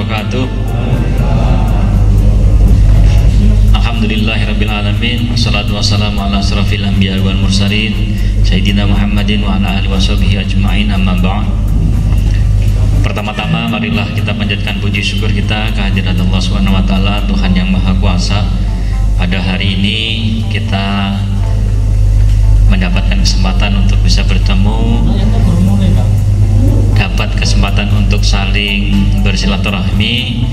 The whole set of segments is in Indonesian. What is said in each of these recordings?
wabarakatuh. Alhamdulillahirabbil alamin. Wassalatu wassalamu ala asrofil anbiya wal mursalin Sayyidina Muhammadin wa ala alihi washabihi ajma'in, amma ba'd. Pertama-tama marilah kita panjatkan puji syukur kita kehadirat Allah Subhanahu wa taala, Tuhan yang Maha Kuasa. Pada hari ini kita mendapatkan kesempatan untuk bisa bertemu, dapat kesempatan untuk saling bersilaturahmi.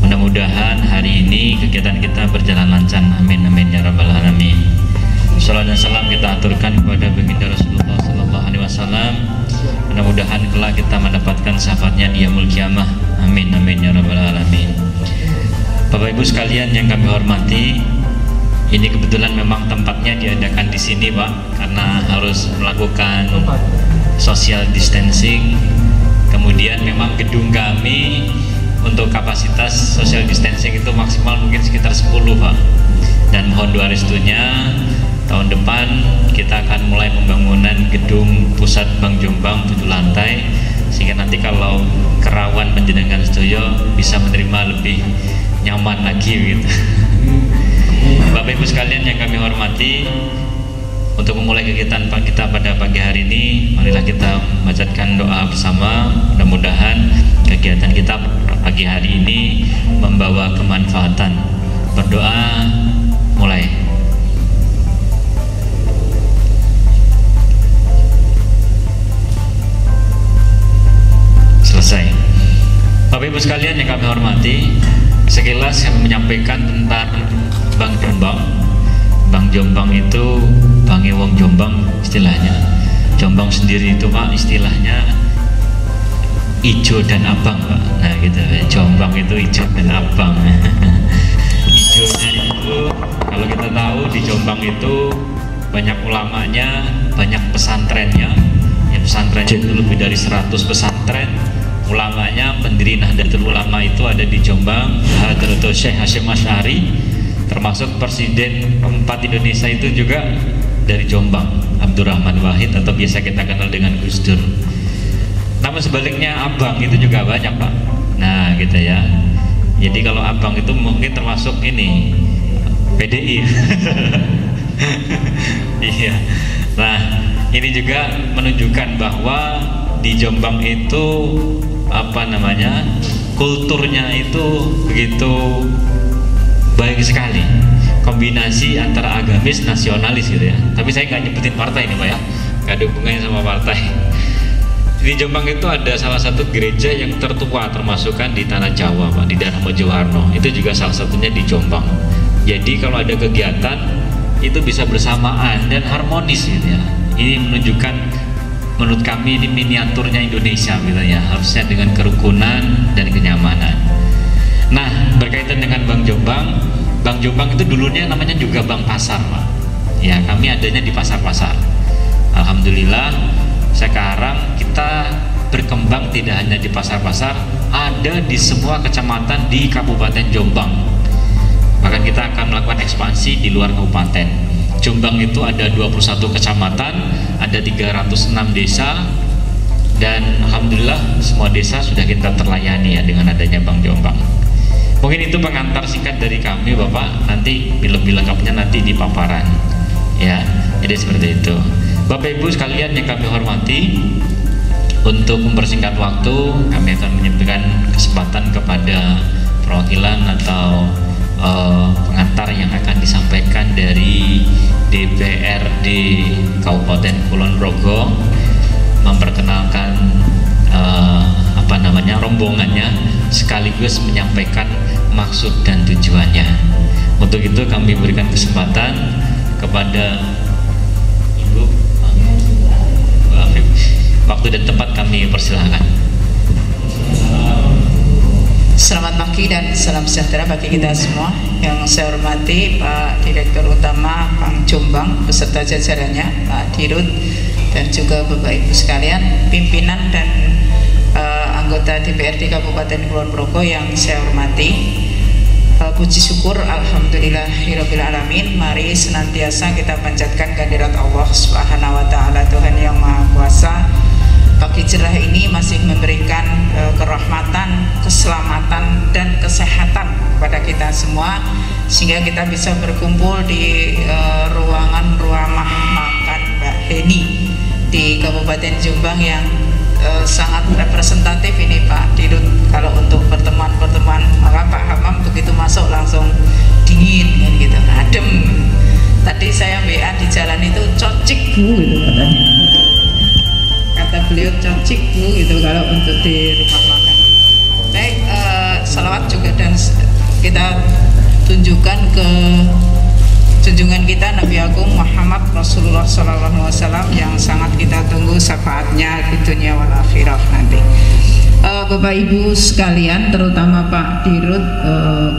Mudah-mudahan hari ini kegiatan kita berjalan lancar. Amin amin ya rabbal alamin. Salam dan salam kita aturkan kepada baginda Rasulullah sallallahu alaihi wasallam. Mudah-mudahan kelak kita mendapatkan syafaatnya di yaumul qiyamah. Amin amin ya rabbal alamin. Bapak Ibu sekalian yang kami hormati, ini kebetulan memang tempatnya diadakan di sini, Pak, karena harus melakukan social distancing. Kemudian memang gedung kami untuk kapasitas social distancing itu maksimal mungkin sekitar 10, Pak. Dan mohon doa restunya, tahun depan kita akan mulai pembangunan gedung pusat Bank Jombang 7 lantai, sehingga nanti kalau kerawan panjenengan sedaya bisa menerima lebih nyaman lagi gitu. Bapak Ibu sekalian yang kami hormati, untuk memulai kegiatan kita pada pagi hari ini, marilah kita membacakan doa bersama. Mudah-mudahan kegiatan kita pagi hari ini membawa kemanfaatan. Berdoa mulai. Selesai. Bapak Ibu sekalian yang kami hormati, sekilas kami menyampaikan tentang Bank Jombang. Bank Jombang itu Bangi Wong Jombang istilahnya. Jombang sendiri itu, Pak, istilahnya ijo dan abang, Pak. Nah gitu, Jombang itu ijo dan abang. Ijonya itu kalau kita tahu di Jombang itu banyak ulamanya, banyak pesantrennya. Ya, pesantrennya itu lebih dari 100 pesantren. Ulamanya, pendiri Nahdlatul Ulama itu ada di Jombang, Hadratus Syekh Hasyim Asy'ari, termasuk Presiden keempat Indonesia itu juga dari Jombang, Abdurrahman Wahid atau biasa kita kenal dengan Gus Dur. Namun sebaliknya abang itu juga banyak, Pak. Nah gitu ya. Jadi kalau abang itu mungkin termasuk ini PDI. Iya. Nah ini juga menunjukkan bahwa di Jombang itu kulturnya itu begitu baik sekali, kombinasi antara agamis nasionalis gitu ya. Tapi saya nggak nyebutin partai ini, Pak, ya, nggak ada hubungannya sama partai. Di Jombang itu ada salah satu gereja yang tertua termasuk kan di tanah Jawa, Pak, di daerah Mojowarno. Itu juga salah satunya di Jombang. Jadi kalau ada kegiatan itu bisa bersamaan dan harmonis gitu ya. Ini menunjukkan, menurut kami ini miniaturnya Indonesia gitu ya, harusnya dengan kerukunan dan kenyamanan. Nah, berkaitan dengan Bank Jombang, Bank Jombang itu dulunya namanya juga Bank Pasar, Pak. Ya, kami adanya di pasar-pasar. Alhamdulillah, sekarang kita berkembang tidak hanya di pasar-pasar, ada di semua kecamatan di Kabupaten Jombang. Bahkan kita akan melakukan ekspansi di luar kabupaten. Jombang itu ada 21 kecamatan, ada 306 desa, dan alhamdulillah semua desa sudah kita terlayani ya dengan adanya Bank Jombang. Mungkin itu pengantar singkat dari kami, Bapak. Nanti lebih lengkapnya nanti di paparan. Ya, jadi seperti itu. Bapak Ibu sekalian yang kami hormati, untuk mempersingkat waktu, kami akan menyampaikan kesempatan kepada perwakilan atau pengantar yang akan disampaikan dari DPRD Kabupaten Kulon Progo, memperkenalkan rombongannya sekaligus menyampaikan maksud dan tujuannya. Untuk itu kami berikan kesempatan kepada Ibu Afif, waktu dan tempat kami persilahkan. Selamat pagi dan salam sejahtera bagi kita semua. Yang saya hormati Pak Direktur Utama Bank Jombang beserta jajarannya, Pak Dirut, dan juga Bapak Ibu sekalian, pimpinan dan anggota DPRD Kabupaten Kulon Progo yang saya hormati. Puji syukur alhamdulillahirabbil alamin. Mari senantiasa kita panjatkan kehadirat Allah Subhanahu wa taala, Tuhan yang Maha Kuasa, pagi cerah ini masih memberikan kerahmatan, keselamatan dan kesehatan kepada kita semua, sehingga kita bisa berkumpul di ruangan rumah makan Mbak Heni di Kabupaten Jombang yang sangat representatif ini Pak Dirut. Kalau untuk pertemuan-pertemuan, maka Pak Hamam begitu masuk langsung dingin kan gitu, adem. Tadi saya WA di jalan itu, cocik Bu gitu katanya. Kata beliau cocik Bu gitu kalau untuk di rumah makan. Baik, salawat juga dan kita tunjukkan ke junjungan kita Nabi Agung Muhammad Rasulullah SAW yang sangat kita tunggu syafaatnya di dunia wal akhirah nanti. Bapak Ibu sekalian, terutama Pak Dirut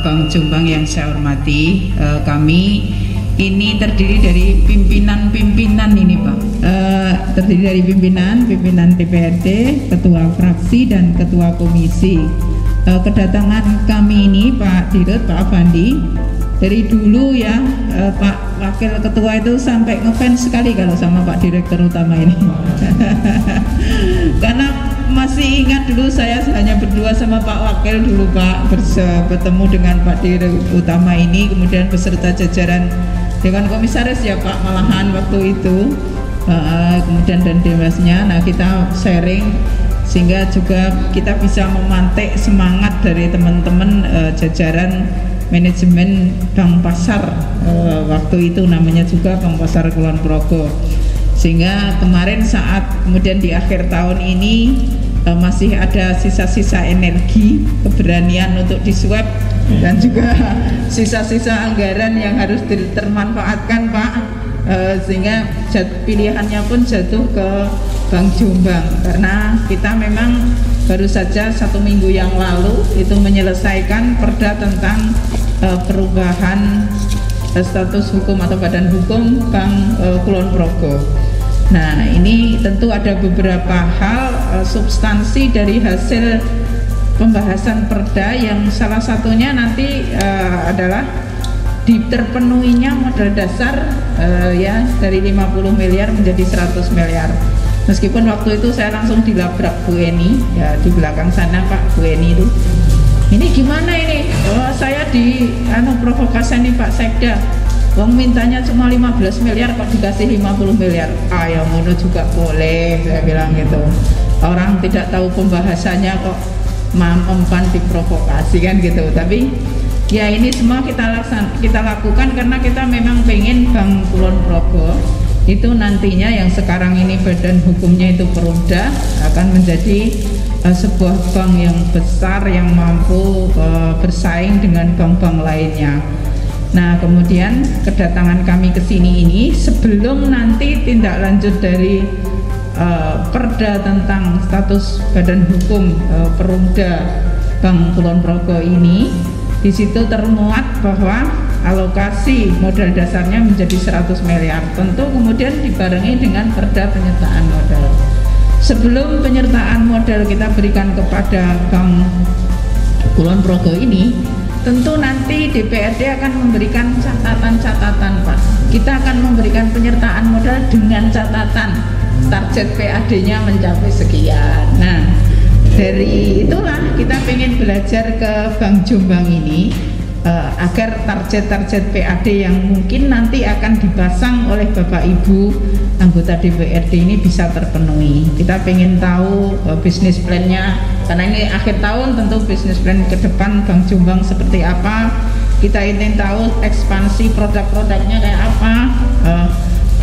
Bang Jombang yang saya hormati, kami ini terdiri dari pimpinan ini Pak, terdiri dari pimpinan DPRD, ketua fraksi dan ketua komisi. Kedatangan kami ini Pak Dirut, Pak Afandi, dari dulu ya Pak Wakil Ketua itu sampai ngefans sekali kalau sama Pak Direktur Utama ini. Karena masih ingat dulu saya hanya berdua sama Pak Wakil dulu Pak, bertemu dengan Pak Direktur Utama ini, kemudian beserta jajaran Dewan Komisaris ya Pak, malahan waktu itu, kemudian dan Dewasnya. Nah kita sharing sehingga juga kita bisa memantik semangat dari teman-teman jajaran manajemen Bank Pasar, waktu itu namanya juga Bank Pasar Kulon Progo, sehingga kemarin saat kemudian di akhir tahun ini masih ada sisa-sisa energi, keberanian untuk diswab dan juga sisa-sisa anggaran yang harus termanfaatkan Pak, sehingga pilihannya pun jatuh ke Bank Jombang, karena kita memang baru saja 1 minggu yang lalu itu menyelesaikan perda tentang perubahan status hukum atau badan hukum Bank Kulon Progo. Nah ini tentu ada beberapa hal substansi dari hasil pembahasan perda yang salah satunya nanti adalah terpenuhinya modal dasar ya dari 50 miliar menjadi 100 miliar. Meskipun waktu itu saya langsung dilabrak Bu Eni ya, di belakang sana Pak, Bu Eni itu, ini gimana ini? Oh, saya di provokasi nih Pak Sekda, wong mintanya cuma 15 miliar kok dikasih 50 miliar. Ya ngono juga boleh, saya bilang gitu. Orang tidak tahu pembahasannya kok mempan diprovokasi kan gitu. Tapi ya ini semua kita lakukan karena kita memang pengen Bank Kulon Progo itu nantinya yang sekarang ini badan hukumnya itu Perumda akan menjadi sebuah bank yang besar yang mampu bersaing dengan bank-bank lainnya. Nah kemudian kedatangan kami ke sini ini sebelum nanti tindak lanjut dari perda tentang status badan hukum Perumda Bank Kulon Progo ini, di situ termuat bahwa alokasi modal dasarnya menjadi 100 miliar. Tentu kemudian dibarengi dengan perda penyertaan modal. Sebelum penyertaan modal kita berikan kepada Bank Kulon Progo ini, tentu nanti DPRD akan memberikan catatan-catatan Pak. Kita akan memberikan penyertaan modal dengan catatan target PAD-nya mencapai sekian. Nah dari itulah kita ingin belajar ke Bank Jombang ini agar target-target PAD yang mungkin nanti akan dipasang oleh Bapak Ibu anggota DPRD ini bisa terpenuhi. Kita ingin tahu bisnis plan-nya, karena ini akhir tahun tentu bisnis plan ke depan Bank Jombang seperti apa. Kita ingin tahu ekspansi produk-produknya kayak apa,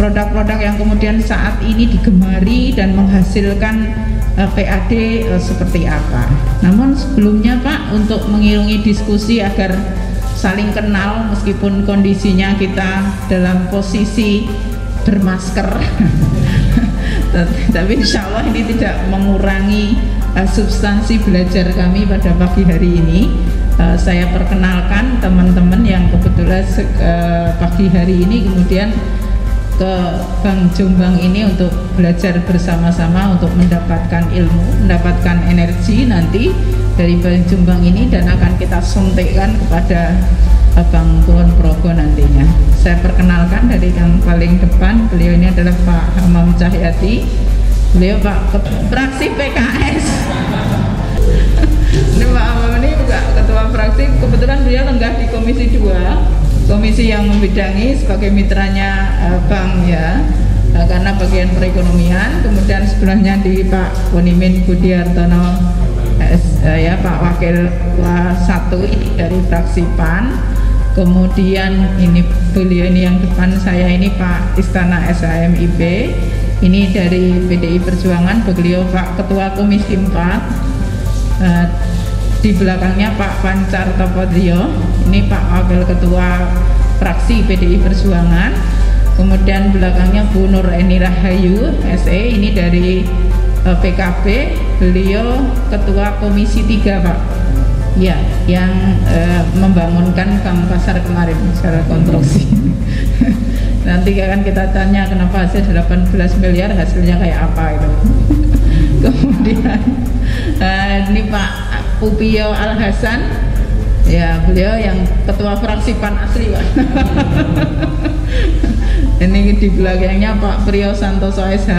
produk-produk yang kemudian saat ini digemari dan menghasilkan PAD seperti apa. Namun sebelumnya Pak, untuk mengiringi diskusi agar saling kenal meskipun kondisinya kita dalam posisi bermasker tapi insya Allah ini tidak mengurangi substansi belajar kami pada pagi hari ini. Saya perkenalkan teman-teman yang kebetulan pagi hari ini kemudian ke Bank Jombang ini untuk belajar bersama-sama untuk mendapatkan ilmu, mendapatkan energi nanti dari Bank Jombang ini, dan akan kita suntikkan kepada Bank Kulon Progo nantinya. Saya perkenalkan dari yang paling depan, beliau ini adalah Pak Hamam Cahyadi, beliau Pak fraksi PKS. Ini Pak Amam ini juga ketua fraksi, kebetulan beliau lenggah di Komisi 2, komisi yang membidangi sebagai mitranya bank ya, karena bagian perekonomian. Kemudian sebelahnya di Pak Bonimin Budiartono ya, Pak Wakil Ketua 1 ini dari fraksi PAN. Kemudian ini beliau ini yang depan saya ini Pak Istana SHMIB, ini dari PDI Perjuangan, beliau Pak Ketua Komisi 4. Di belakangnya Pak Pancar Topodrio, ini Pak Wakil Ketua fraksi PDI Perjuangan. Kemudian belakangnya Bu Nur Eni Rahayu SE, ini dari PKB, beliau Ketua Komisi 3 Pak ya, yang membangunkan Bank Pasar kemarin secara konstruksi. Nanti akan kita tanya kenapa hasil 18 miliar hasilnya kayak apa itu. Kemudian ini Pak Pupio Al Hasan ya, beliau yang ketua fraksi PAN asli Pak. Ini di belakangnya Pak Priyo Santoso SH,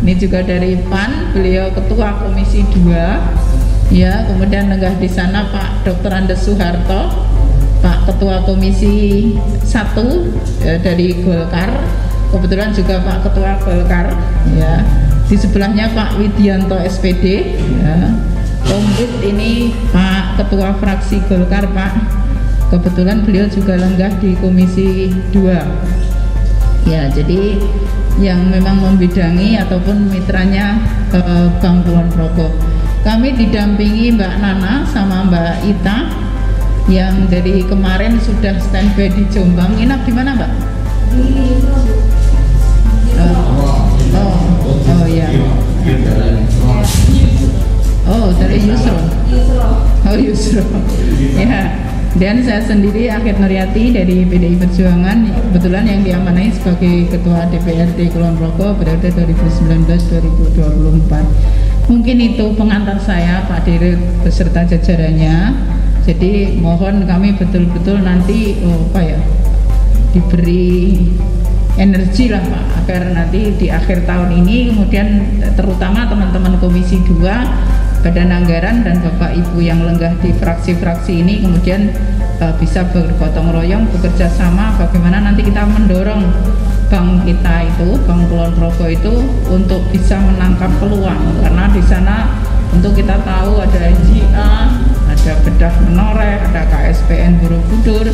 ini juga dari PAN, beliau ketua Komisi 2 ya. Kemudian lenggah di sana Pak Dr. Andes Soeharto, Pak Ketua Komisi 1 ya, dari Golkar, kebetulan juga Pak Ketua Golkar ya. Di sebelahnya Pak Widianto SPD ya. Komplit ini Pak Ketua fraksi Golkar Pak, kebetulan beliau juga lenggah di Komisi 2 ya. Jadi yang memang membidangi ataupun mitranya Bank Kulon Progo. Kami didampingi Mbak Nana sama Mbak Ita yang dari kemarin sudah standby di Jombang. Nginap di mana Mbak? Oh ya. Oh, dari Yusro. Oh, Yusro. Ya. Dan saya sendiri Akhir Nuryati dari PDI Perjuangan, kebetulan yang diamanai sebagai Ketua DPRD Kulon Progo periode 2019-2024. Mungkin itu pengantar saya Pak Dirut beserta jajarannya. Jadi mohon kami betul-betul nanti diberi energi lah Pak, agar nanti di akhir tahun ini kemudian terutama teman-teman Komisi 2, Badan Anggaran dan Bapak Ibu yang lenggah di fraksi-fraksi ini kemudian bisa bergotong royong bekerja sama bagaimana nanti kita mendorong bank kita itu, Bank Kulon Progo itu untuk bisa menangkap peluang, karena di sana untuk kita tahu ada NGA, ada bedah menoreh, ada KSPN Borobudur,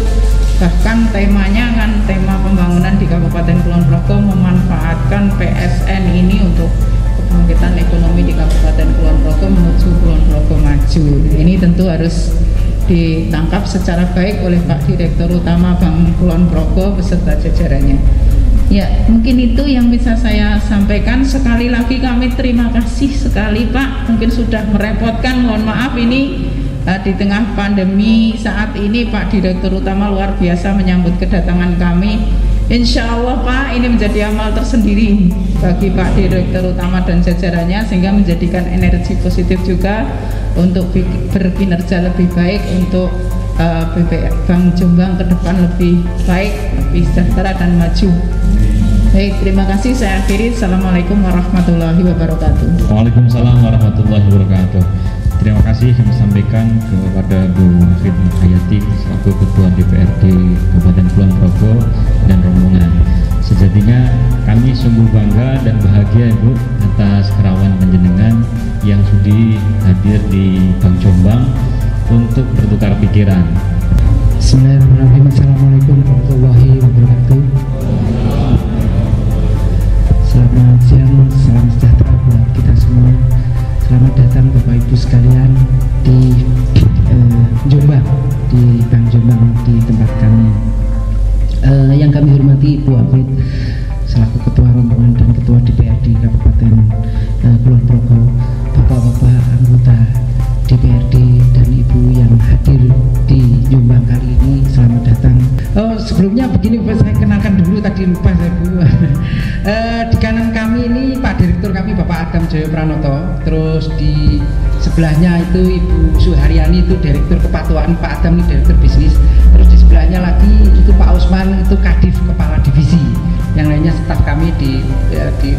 bahkan temanya kan tema pembangunan di Kabupaten Kulon Progo memanfaatkan PSN ini untuk kebangkitan ekonomi di Kabupaten Kulon Progo menuju Kulon Progo maju. Ini tentu harus ditangkap secara baik oleh Pak Direktur Utama Bank Kulon Progo beserta jajarannya. Ya, mungkin itu yang bisa saya sampaikan. Sekali lagi kami terima kasih sekali Pak, mungkin sudah merepotkan, mohon maaf ini di tengah pandemi saat ini Pak Direktur Utama luar biasa menyambut kedatangan kami. Insya Allah Pak, ini menjadi amal tersendiri bagi Pak Direktur Utama dan jajarannya, sehingga menjadikan energi positif juga untuk berkinerja lebih baik untuk Bank Jombang ke depan lebih baik, lebih sejahtera dan maju. Baik, terima kasih, saya akhiri. Assalamualaikum warahmatullahi wabarakatuh. Waalaikumsalam warahmatullahi wabarakatuh. Terima kasih kami sampaikan kepada Bu Hafid Hayati selaku Ketua DPRD Kabupaten Kulon Progo dan rombongan. Sejatinya kami sungguh bangga dan bahagia Ibu atas kerawan panjenengan yang sudi hadir di Bank Jombang untuk bertukar pikiran. Bismillahirrahmanirrahim. Assalamualaikum warahmatullahi wabarakatuh. Selamat siang, salam sejahtera buat kita semua. Selamat datang Bapak Ibu sekalian di Jombang, di Bank Jombang, di tempat kami. Yang kami hormati Ibu Afid selaku Ketua Rombongan dan Ketua DPRD Kabupaten Kulon Progo, Bapak-bapak anggota DPRD dan Ibu yang hadir di Jombang kali ini, selamat datang. Oh, sebelumnya begini saya kenalkan dulu, tadi lupa saya Bu. Di kanan kami ini Pak Direktur kami Bapak Adam Jaya Pranoto, terus di sebelahnya itu Ibu Suharyani, itu Direktur Kepatuhan, Pak Adam ini Direktur Bisnis, terus di sebelahnya lagi itu Pak Usman, itu Kadif Kepala Divisi, yang lainnya staf kami di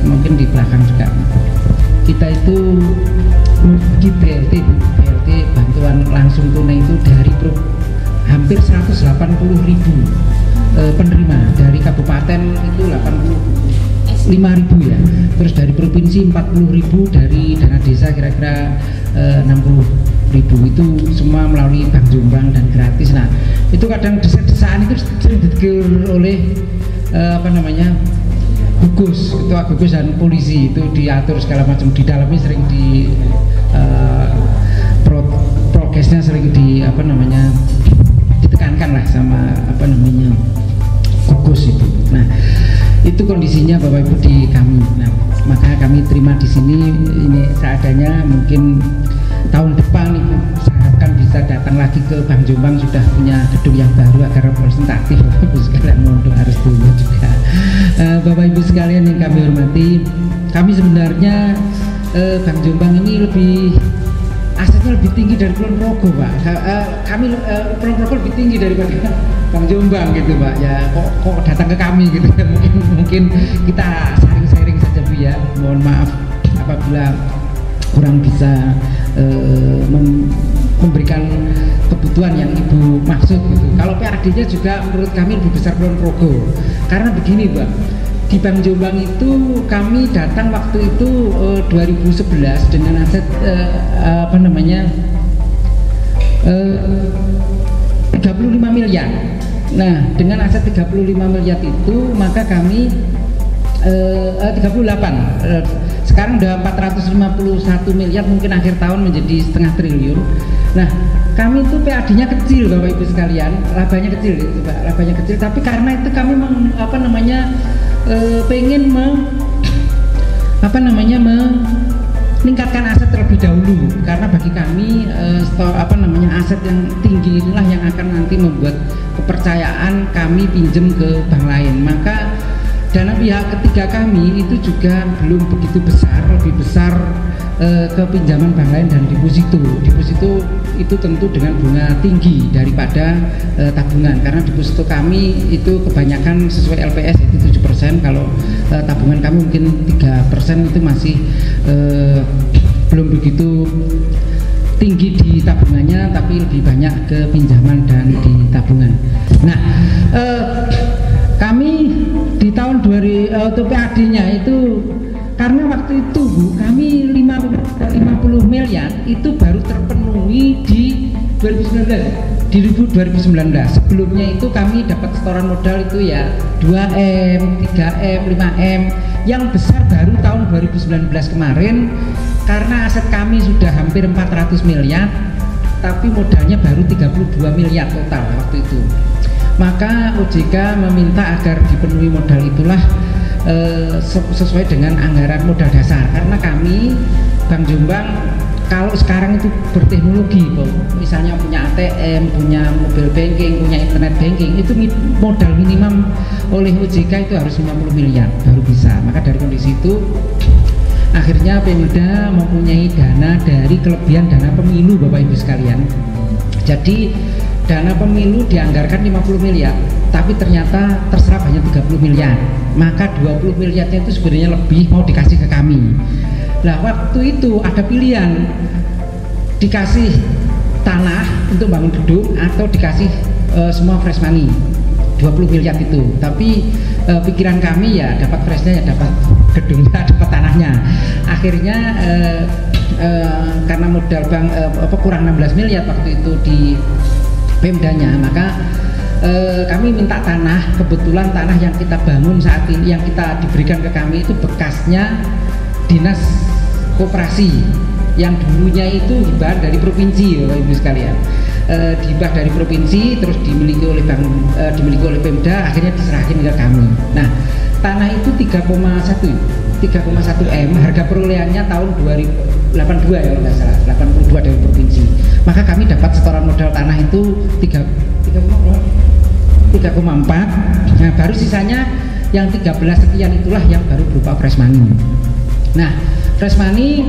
mungkin di belakang juga. kita itu di BLT bantuan langsung tunai itu dari hampir 180.000 penerima, dari kabupaten itu 85.000 ya, terus dari provinsi 40.000, dari dana desa kira-kira 60.000, itu semua melalui Bank Jombang dan gratis. Nah itu kadang desa-desaan itu sering ditegur oleh gugus, ketua gugus dan polisi, itu diatur segala macam di dalamnya, sering di prokesnya sering ditekankan lah sama gugus itu. Nah itu kondisinya Bapak Ibu di kami. Nah maka kami terima di sini ini seadanya. Mungkin tahun depan Ibu saya harapkan bisa datang lagi ke Bank Jombang, sudah punya gedung yang baru agar representatif. Bapak Ibu sekalian mohon doa restunya juga. Bapak Ibu sekalian yang kami hormati, kami sebenarnya Bank Jombang ini asetnya lebih tinggi dari Kulon Progo, Pak. Kami Kulon Progo lebih tinggi daripada Bank Jombang gitu, Pak. Ya kok datang ke kami gitu ya. Mungkin kita sharing-sharing saja, Bu ya. Mohon maaf apabila kurang bisa memberikan kebutuhan yang Ibu maksud gitu. Kalau PAD-nya juga menurut kami lebih besar Kulon Progo. Karena begini, Pak. Di Bank Jombang itu kami datang waktu itu 2011 dengan aset 35 miliar. Nah dengan aset 35 miliar itu maka kami 38, sekarang udah 451 miliar, mungkin akhir tahun menjadi setengah triliun. Nah kami itu PAD-nya kecil Bapak Ibu sekalian, labanya kecil gitu, Pak. Labanya kecil, tapi karena itu kami pengen meningkatkan aset terlebih dahulu, karena bagi kami aset yang tinggi inilah yang akan nanti membuat kepercayaan kami pinjam ke bank lain. Maka dana pihak ketiga kami itu juga belum begitu besar, lebih besar ke pinjaman bank lain dan deposito itu tentu dengan bunga tinggi daripada tabungan, karena deposito kami itu kebanyakan sesuai LPS itu 7%, kalau tabungan kami mungkin 3%, itu masih belum begitu tinggi di tabungannya, tapi lebih banyak ke pinjaman dan di tabungan. Nah kami di tahun 2000 PAD-nya itu, karena waktu itu Bu, kami 50 miliar itu baru terpenuhi di 2019. Sebelumnya itu kami dapat setoran modal itu ya 2M, 3M, 5M. Yang besar baru tahun 2019 kemarin, karena aset kami sudah hampir 400 miliar, tapi modalnya baru 32 miliar total waktu itu. Maka OJK meminta agar dipenuhi modal itulah sesuai dengan anggaran modal dasar, karena kami Bank Jombang kalau sekarang itu berteknologi, misalnya punya ATM, punya mobile banking, punya internet banking, itu modal minimum oleh OJK itu harus 50 miliar baru bisa. Maka dari kondisi itu akhirnya Pemda mempunyai dana dari kelebihan dana pemilu Bapak Ibu sekalian. Jadi dana pemilu dianggarkan 50 miliar, tapi ternyata terserap hanya 30 miliar. Maka 20 miliarnya itu sebenarnya lebih mau dikasih ke kami. Nah waktu itu ada pilihan, dikasih tanah untuk bangun gedung atau dikasih semua fresh money 20 miliar itu. Tapi pikiran kami ya dapat freshnya ya dapat gedungnya, dapat tanahnya. Akhirnya karena modal bank kurang 16 miliar waktu itu di Pemdanya, maka kami minta tanah. Kebetulan tanah yang kita bangun saat ini, yang kita diberikan ke kami itu bekasnya dinas koperasi, yang dulunya itu hibah dari provinsi Bapak Ibu sekalian. Hibah dari provinsi terus dimiliki oleh Pemda, akhirnya diserahkan ke kami. Nah tanah itu 3,1 M, harga perolehannya tahun 2082 ya kalau nggak salah, 82 dari provinsi. Maka kami dapat setoran modal tanah itu 3,4. Nah baru sisanya yang 13 sekian itulah yang baru berupa fresh money. Nah Fresh money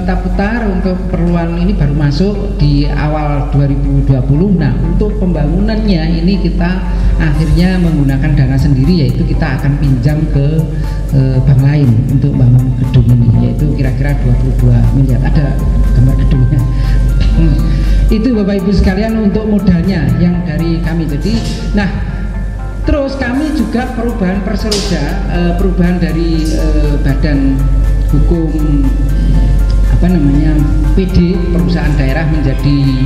kita putar untuk keperluan ini baru masuk di awal 2020. Nah, untuk pembangunannya ini kita akhirnya menggunakan dana sendiri, yaitu kita akan pinjam ke bank lain untuk bangun gedung ini, yaitu kira-kira 22 miliar. Ada gambar gedungnya. Itu Bapak Ibu sekalian untuk modalnya yang dari kami. Jadi, nah terus kami juga perubahan Perseroda, perubahan dari badan hukum PD perusahaan daerah menjadi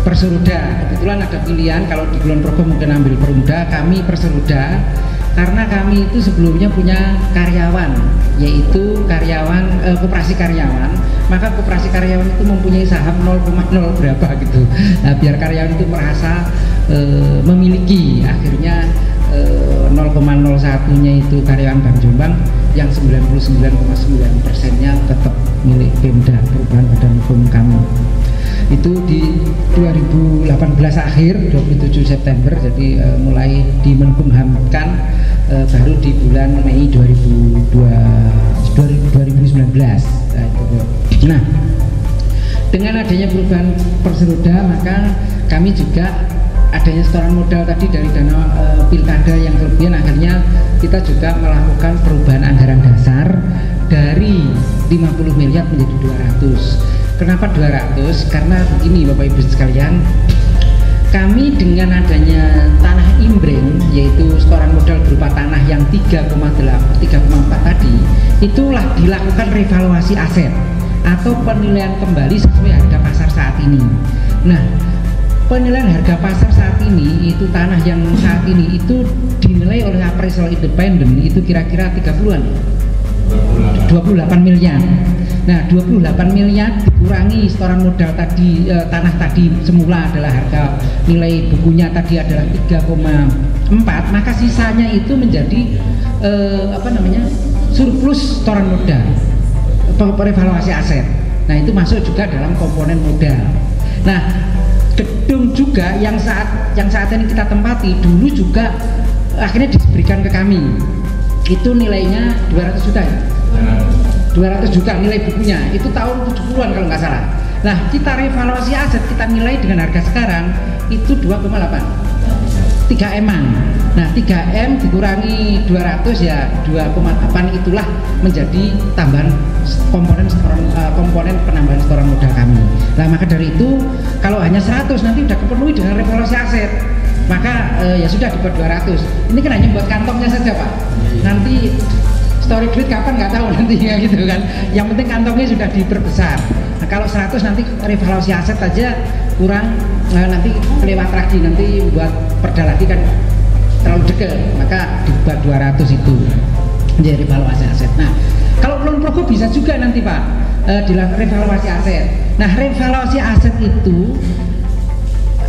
Perseroda. Kebetulan ada pilihan, kalau di Kulon Progo mungkin ambil Perumda, kami Perseroda, karena kami itu sebelumnya punya karyawan, yaitu karyawan koperasi karyawan, maka koperasi karyawan itu mempunyai saham 0,0 berapa gitu. Nah, biar karyawan itu merasa memiliki, akhirnya 0,01-nya itu karyawan Bank Jombang, yang 99,9%-nya tetap milik Pemda, perubahan badan hukum kami. Itu di 2018 akhir, 27 September, jadi mulai dimenkumhamkan baru di bulan Mei 2019. Nah, dengan adanya perubahan Perseroda, maka kami juga adanya setoran modal tadi dari dana pilkada yang kelebihan, akhirnya kita juga melakukan perubahan anggaran dasar dari 50 miliar menjadi 200. Kenapa 200? Karena begini Bapak Ibu sekalian, kami dengan adanya tanah imbreng, yaitu setoran modal berupa tanah yang 3,4 tadi, itulah dilakukan revaluasi aset atau penilaian kembali sesuai harga pasar saat ini. Nah, penilaian harga pasar saat ini itu tanah yang saat ini itu dinilai oleh appraisal independen itu kira-kira 30-an 28 miliar. Nah, 28 miliar dikurangi setoran modal tadi, tanah tadi semula adalah harga nilai bukunya tadi adalah 3,4, maka sisanya itu menjadi surplus setoran modal, revaluasi aset. Nah, itu masuk juga dalam komponen modal. Nah, gedung juga yang saat ini kita tempati dulu juga akhirnya diberikan ke kami, itu nilainya 200 juta ya? 200 juta nilai bukunya, itu tahun 70-an kalau nggak salah. Nah, kita revaluasi aset, kita nilai dengan harga sekarang itu 2,8, 3M-an. Nah, 3M dikurangi 200 ya 2,8, itulah menjadi tambahan komponen penambahan setoran modal kami. Nah, maka dari itu kalau hanya 100 nanti udah kepenuhi dengan revaluasi aset, maka ya sudah dibuat 200. Ini kan hanya buat kantongnya saja Pak, nanti story duit kapan nggak tahu nantinya gitu kan. Yang penting kantongnya sudah diperbesar. Nah, kalau 100 nanti revaluasi aset aja kurang, nanti kelewat lagi, nanti buat perda lagi kan terlalu dekat, maka dibuat 200 itu menjadi revaluasi aset. Nah, kalau Kulon Progo bisa juga nanti Pak dilakukan revaluasi aset. Nah, revaluasi aset itu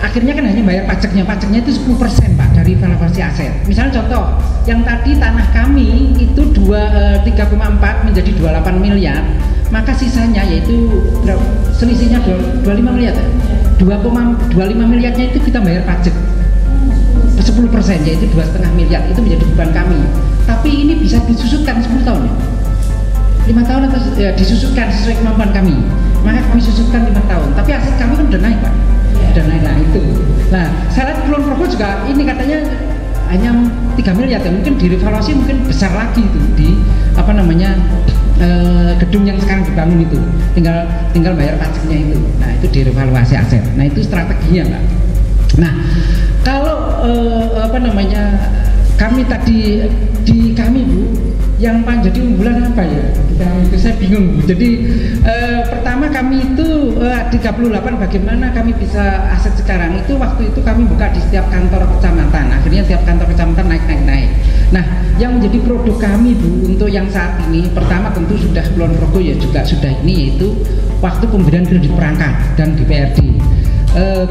akhirnya kan hanya bayar pajaknya itu 10% Pak dari revaluasi aset. Misalnya contoh, yang tadi tanah kami itu 3,4 menjadi 28 miliar, maka sisanya yaitu selisihnya 25 miliar ya? 2,25 miliarnya itu kita bayar pajak 10%, yaitu 2,5 miliar, itu menjadi beban kami. Tapi ini bisa disusutkan 10 tahun ya? 5 tahun atau ya, disusutkan sesuai kemampuan kami, maka kami susutkan 5 tahun, tapi aset kami kan udah naik Pak, udah naik. Nah itu, nah saya lihat Kulon Progo juga ini katanya hanya 3 miliar ya, mungkin direvaluasi mungkin besar lagi itu di gedung yang sekarang dibangun itu, tinggal bayar pajaknya itu. Nah itu direvaluasi aset. Nah itu strateginya Pak. Nah kalau kami tadi di kami Bu, yang jadi unggulan apa ya? Itu saya bingung Bu. Jadi pertama kami itu 38 bagaimana kami bisa aset sekarang itu, waktu itu kami buka di setiap kantor kecamatan. Akhirnya tiap kantor kecamatan naik. Nah, yang menjadi produk kami Bu untuk yang saat ini, pertama tentu sudah Kulon Progo ya juga sudah ini, yaitu waktu pemberian kredit perangkat dan DPRD.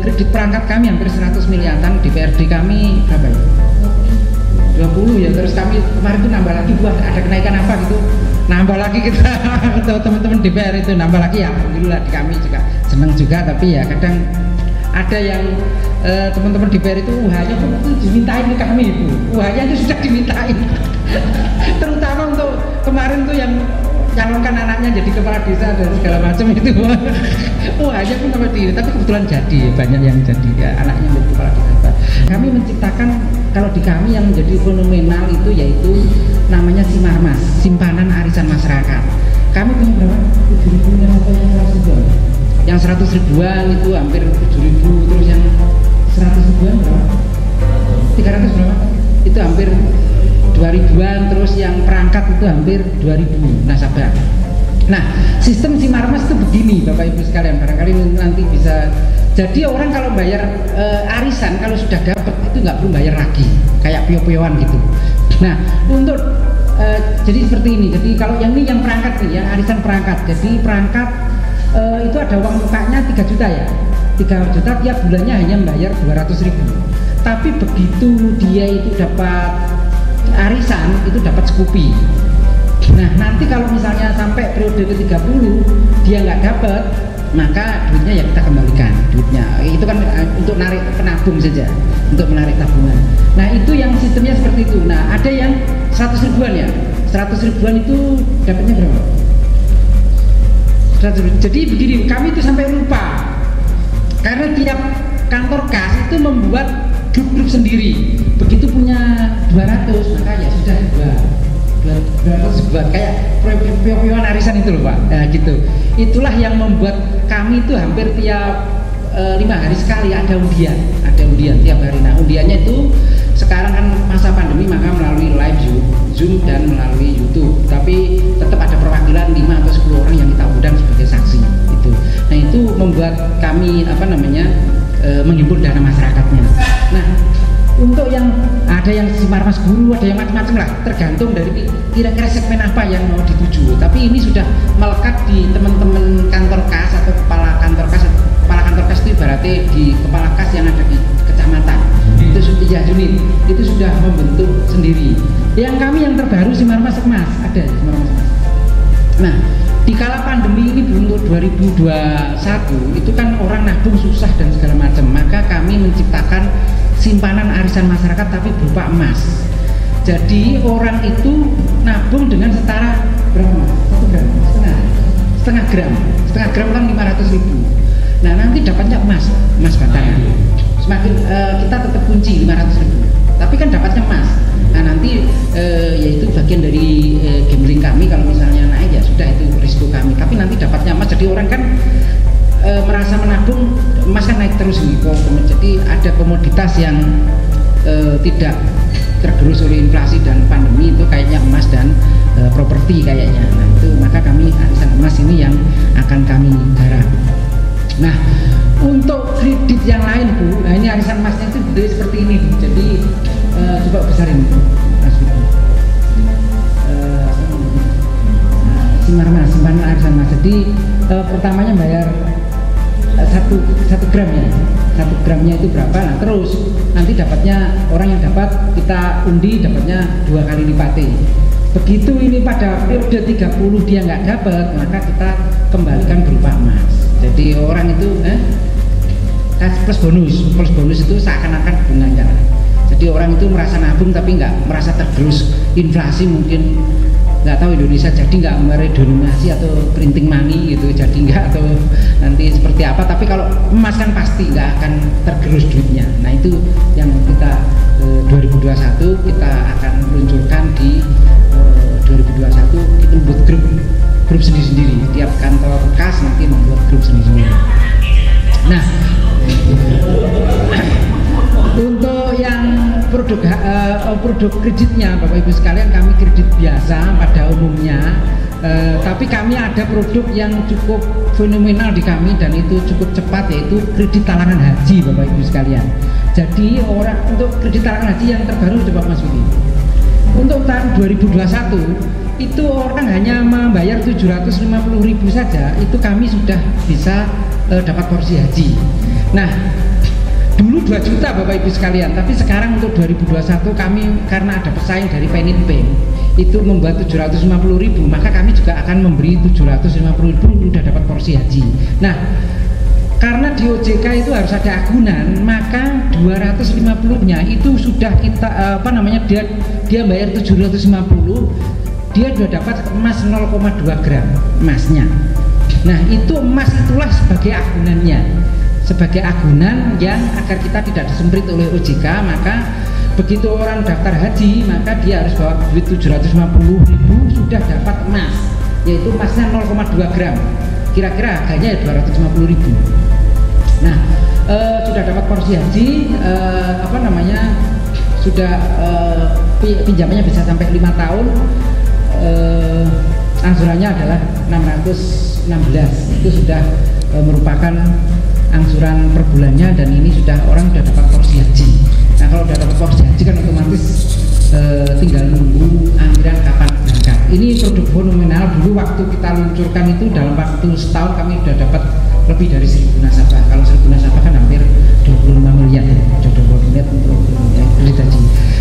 Kredit perangkat kami hampir 100 miliaran, DPRD kami berapa ya? 20 ya, terus kami kemarin itu nambah lagi buat ada kenaikan apa gitu, nambah lagi kita teman-teman DPR itu nambah lagi ya, alhamdulillah di kami juga senang juga. Tapi ya kadang ada yang teman-teman DPR itu UH-nya pun itu dimintain ke kami itu, UH-nya itu sudah dimintain terutama untuk kemarin tuh yang calonkan mendoakan anaknya jadi kepala desa dan segala macam itu. Hanya pun sampai di, tapi kebetulan jadi banyak yang jadi ya, anaknya menjadi kepala desa. Kami menciptakan, kalau di kami yang menjadi fenomenal itu yaitu namanya Simarmas, simpanan arisan masyarakat. Kami punya berapa? 7.000 atau yang 100 ribuan? Yang 100 ribuan itu hampir 7.000, terus yang 100 ribuan berapa? 300 berapa? Itu hampir 2.000-an, terus yang perangkat itu hampir 2.000 nasabah. Nah, sistem Simarmas itu begini Bapak Ibu sekalian, barangkali nanti bisa. Jadi orang kalau bayar arisan, kalau sudah dapat itu nggak perlu bayar lagi, kayak pio-pioan gitu. Nah, untuk jadi seperti ini. Jadi kalau yang ini yang perangkat nih, yang arisan perangkat. Jadi perangkat itu ada uang mukanya 3 juta ya. 3 juta tiap bulannya hanya membayar 200.000. Tapi begitu dia itu dapat arisan, itu dapat Scoopy. Nah, nanti kalau misalnya sampai periode ke-30 dia nggak dapat, maka duitnya ya kita kembalikan duitnya. Itu kan untuk narik penabung saja, untuk menarik tabungan. Nah, itu yang sistemnya seperti itu. Nah, ada yang 100 ribuan ya. 100 ribuan itu dapatnya berapa? 100 ribuan. Jadi begini, kami itu sampai lupa. Karena tiap kantor kas itu membuat grup-grup sendiri. Begitu punya 200, maka ya sudah 200 buat kayak pio-pioan arisan itu loh Pak. Nah, gitu. Itulah yang membuat kami itu hampir tiap 5 hari sekali ada undian tiap hari. Nah, undiannya itu sekarang kan masa pandemi, maka melalui live Zoom dan melalui YouTube. Tapi tetap ada perwakilan 5 atau 10 orang yang kita undang sebagai saksi itu. Nah, itu membuat kami menghimpun dana masyarakatnya. Nah, untuk yang ada yang Simarmas guru, ada yang macam-macam lah, tergantung dari kira-kira segmen apa yang mau dituju. Tapi ini sudah melekat di teman-teman kantor kas atau kepala kantor kas itu ibaratnya di kepala kas yang ada di kecamatan. Itu sudah unit, itu sudah membentuk sendiri. Yang kami yang terbaru Simarmas Emas, ada Simarmas Emas. Nah, di kala pandemi ini untuk 2021 itu kan orang nabung susah dan segala macam, maka kami menciptakan simpanan arisan masyarakat tapi berupa emas. Jadi orang itu nabung dengan setara berapa? 1 gram, setengah gram kan 500.000. Nah, nanti dapatnya emas batangan. Semakin kita tetap kunci 500.000, tapi kan dapatnya emas. Nah, nanti yaitu bagian dari gambling kami, kalau misalnya naik ya sudah, itu risiko kami. Tapi nanti dapatnya emas, jadi orang kan merasa menabung emas kan naik terus nih. Jadi ada komoditas yang tidak tergerus oleh inflasi dan pandemi, itu kayaknya emas dan properti kayaknya. Nah, itu maka kami arisan emas ini yang akan kami garap. Nah, untuk kredit yang lain Bu, nah ini arisan emasnya itu seperti ini. Jadi coba besarin Mas Widi. Simarmas, simpanan arisan emas. Jadi pertamanya bayar 1 gram ya. 1 gramnya itu berapa? Nah, terus nanti dapatnya, orang yang dapat kita undi dapatnya 2 kali lipatnya. Begitu ini pada periode 30 dia nggak dapat, maka kita kembalikan berupa emas. Jadi orang itu plus bonus itu seakan-akan bunganya. Jadi orang itu merasa nabung tapi nggak merasa tergerus inflasi, mungkin nggak tahu Indonesia jadi nggak meredenominasi atau printing money gitu, jadi nggak, atau nanti seperti apa. Tapi kalau emas kan pasti nggak akan tergerus duitnya. Nah, itu yang kita 2021 kita akan luncurkan di 2021. Kita membuat grup sendiri-sendiri, tiap kantor kas nanti membuat grup sendiri-sendiri. Nah, untuk yang produk kreditnya Bapak Ibu sekalian, kami kredit biasa pada umumnya, tapi kami ada produk yang cukup fenomenal di kami dan itu cukup cepat, yaitu kredit talangan haji Bapak Ibu sekalian. Jadi untuk kredit talangan haji yang terbaru, coba Mas Widi, untuk tahun 2021 itu orang hanya membayar 750.000 saja, itu kami sudah bisa dapat porsi haji. Nah, dulu 2 juta Bapak Ibu sekalian, tapi sekarang untuk 2021 kami karena ada pesaing dari Penit Bank itu membuat 750.000, maka kami juga akan memberi 750.000 sudah dapat porsi haji. Nah, karena di OJK itu harus ada agunan, maka 250-nya itu sudah kita dia bayar 750, dia sudah dapat emas 0,2 gram emasnya. Nah itu emas itulah sebagai agunannya, sebagai agunan yang agar kita tidak disemprit oleh OJK. Maka begitu orang daftar haji, maka dia harus bawa duit 750.000, sudah dapat emas, yaitu emasnya 0,2 gram, kira-kira harganya 250.000. Nah sudah dapat porsi haji, sudah pinjamannya bisa sampai 5 tahun, angsurannya adalah 616, itu sudah merupakan angsuran per bulannya, dan ini sudah orang sudah dapat porsi haji. Nah kalau sudah dapat porsi haji kan otomatis tinggal nunggu anggaran kapan berangkat. Ini produk fenomenal. Dulu waktu kita luncurkan itu dalam waktu setahun kami sudah dapat lebih dari 1.000 nasabah. Kalau 1.000 nasabah kan hampir 25 miliar ya, 25 miliar untuk kredit haji.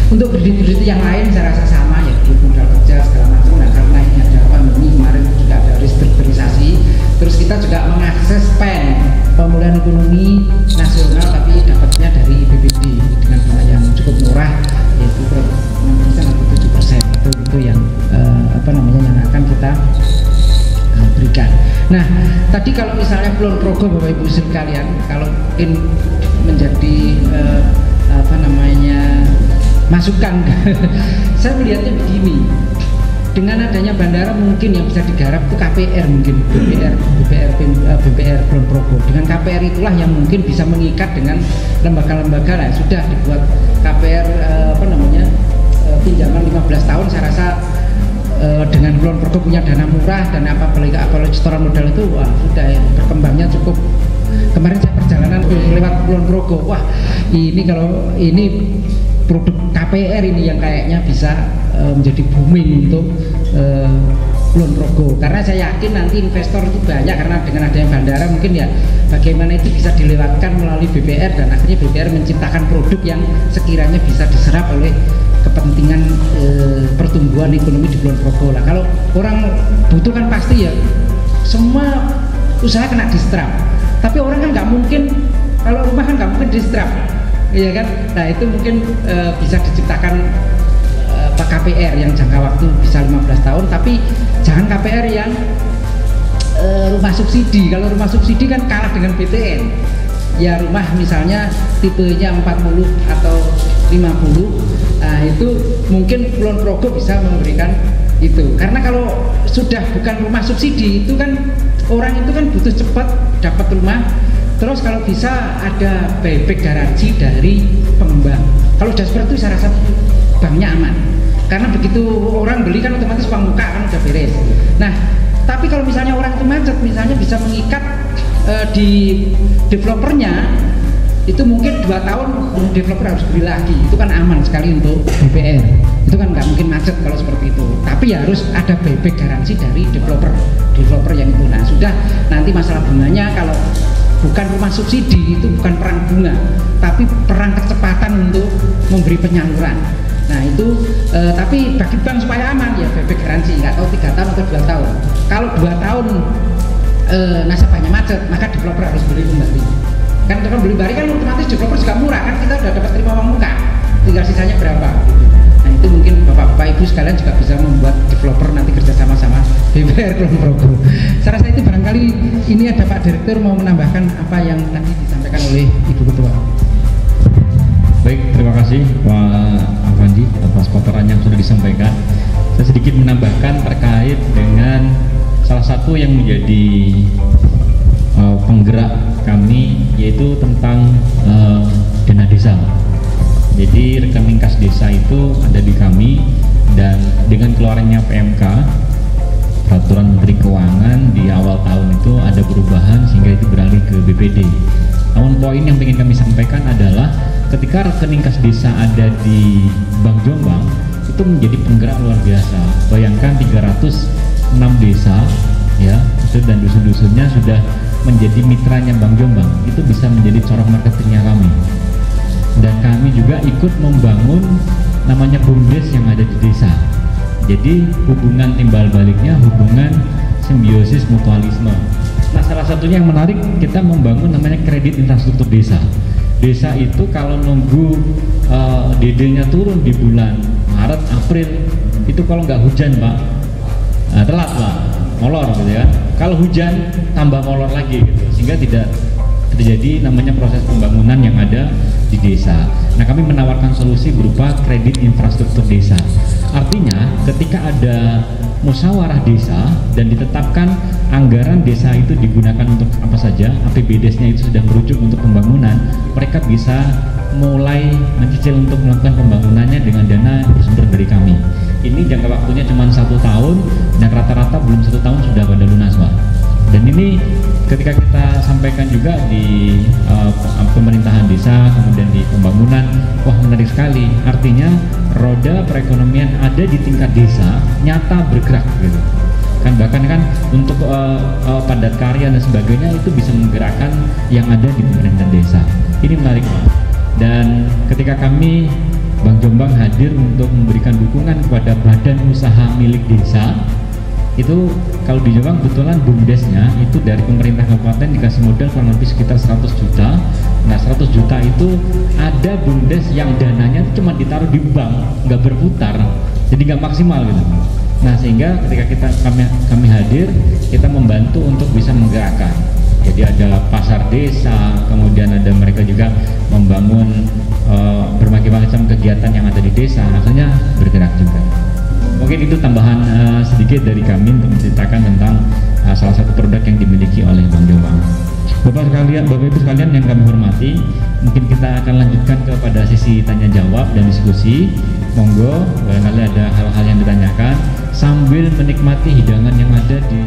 Untuk kredit yang lain saya rasa sama ya, modal kerja segala macam. Nah karena ini ada pandemi kemarin juga ada restrukturisasi, terus kita juga mengakses PEN, pemulihan ekonomi nasional, tapi dapatnya dari BPD dengan bunga yang cukup murah, yaitu 6% atau 7%. Itu yang yang akan kita berikan. Nah tadi kalau misalnya Kulon Progo Bapak Ibu sekalian, kalau ingin menjadi masukan saya melihatnya begini, dengan adanya bandara mungkin yang bisa digarap itu KPR, mungkin BPR Kulon Progo. Dengan KPR itulah yang mungkin bisa mengikat dengan lembaga-lembaga. Nah sudah dibuat KPR pinjaman 15 tahun, saya rasa dengan Kulon Progo punya dana murah dan apalagi setoran modal itu wah sudah ya, berkembangnya cukup. Kemarin saya perjalanan lewat Kulon Progo, wah ini kalau ini produk KPR ini yang kayaknya bisa menjadi booming untuk Kulon Progo, karena saya yakin nanti investor itu banyak, karena dengan adanya bandara mungkin ya bagaimana itu bisa dilewatkan melalui BPR, dan akhirnya BPR menciptakan produk yang sekiranya bisa diserap oleh kepentingan pertumbuhan ekonomi di Kulon Progo lah. Kalau orang butuh kan pasti ya semua usaha kena distrap, tapi orang kan nggak mungkin, kalau rumah kan nggak mungkin distrap, iya kan? Nah itu mungkin bisa diciptakan KPR yang jangka waktu bisa 15 tahun, tapi jangan KPR yang rumah subsidi. Kalau rumah subsidi kan kalah dengan BTN. Ya rumah misalnya tipenya 40 atau 50, nah itu mungkin Kulon Progo bisa memberikan itu. Karena kalau sudah bukan rumah subsidi, itu kan orang itu kan butuh cepat dapat rumah. Terus kalau bisa ada buyback garansi dari pengembang. Kalau sudah seperti itu saya rasa banknya aman, karena begitu orang beli kan otomatis uang muka kan udah beres. Nah tapi kalau misalnya orang itu macet, misalnya bisa mengikat di developernya, itu mungkin 2 tahun developer harus beli lagi, itu kan aman sekali untuk BPR. Itu kan nggak mungkin macet kalau seperti itu, tapi ya harus ada buyback garansi dari developer yang itu. Nah sudah, nanti masalah bunganya kalau bukan rumah subsidi itu bukan perang bunga, tapi perang kecepatan untuk memberi penyaluran. Nah itu tapi bagi bank supaya aman ya buyback garansi, nggak tahu 3 tahun atau 2 tahun. Kalau 2 tahun nasabahnya macet, maka developer harus beli kembali. Kan kalau beli kembali kan otomatis developer juga murah, kan kita udah dapat terima uang muka, tinggal sisanya berapa gitu. Nah itu mungkin bapak-bapak ibu sekalian juga bisa membuat developer nanti kerja sama-sama BPR Kulon Progo. Saya rasa itu barangkali ini ada Pak Direktur mau menambahkan apa yang tadi disampaikan oleh Ibu Ketua. Baik, terima kasih Pak Afandi atas paparan yang sudah disampaikan. Saya sedikit menambahkan terkait dengan salah satu yang menjadi penggerak kami, yaitu tentang dana desa. Jadi rekening kas desa itu ada di kami, dan dengan keluarannya PMK Peraturan Menteri Keuangan di awal tahun itu ada perubahan sehingga itu beralih ke BPD. Namun poin yang ingin kami sampaikan adalah ketika rekening kas desa ada di Bank Jombang, itu menjadi penggerak luar biasa. Bayangkan 306 desa ya, dan dusun-dusunnya sudah menjadi mitranya Bank Jombang, itu bisa menjadi corong marketingnya kami. Dan kami juga ikut membangun namanya BUMDes yang ada di desa. Jadi hubungan timbal baliknya hubungan simbiosis mutualisme. Nah salah satunya yang menarik, kita membangun namanya kredit infrastruktur desa. Desa itu kalau nunggu DD-nya turun di bulan Maret, April, itu kalau nggak hujan Pak, telat Pak, molor gitu ya. Kalau hujan tambah molor lagi gitu, sehingga tidak terjadi namanya proses pembangunan yang ada di desa. Nah, kami menawarkan solusi berupa kredit infrastruktur desa. Artinya ketika ada musyawarah desa dan ditetapkan anggaran desa itu digunakan untuk apa saja, APBDes-nya itu sudah merujuk untuk pembangunan, mereka bisa mulai mencicil untuk melakukan pembangunannya dengan dana bersumber dari kami. Ini jangka waktunya cuma 1 tahun dan rata-rata belum 1 tahun sudah pada lunas Pak. Dan ini ketika kita sampaikan juga di pemerintahan desa, kemudian di pembangunan, wah menarik sekali. Artinya roda perekonomian ada di tingkat desa nyata bergerak gitu. Kan bahkan kan untuk padat karya dan sebagainya itu bisa menggerakkan yang ada di pemerintahan desa. Ini menarik Pak. Dan ketika kami Bank Jombang hadir untuk memberikan dukungan kepada badan usaha milik desa, itu kalau di Jombang kebetulan BUMDesnya itu dari pemerintah kabupaten dikasih modal kurang lebih sekitar 100 juta. Nah 100 juta itu ada BUMDes yang dananya itu cuma ditaruh di bank, nggak berputar, jadi nggak maksimal gitu. Nah sehingga ketika kami hadir, kita membantu untuk bisa menggerakkan. Jadi ada pasar desa, kemudian ada mereka juga membangun berbagai macam kegiatan yang ada di desa, akhirnya bergerak juga. Mungkin itu tambahan sedikit dari kami untuk menceritakan tentang salah satu produk yang dimiliki oleh Bank Jombang. Bapak Ibu sekalian yang kami hormati, mungkin kita akan lanjutkan kepada sesi tanya jawab dan diskusi. Monggo, barangkali ada hal-hal yang ditanyakan sambil menikmati hidangan yang ada di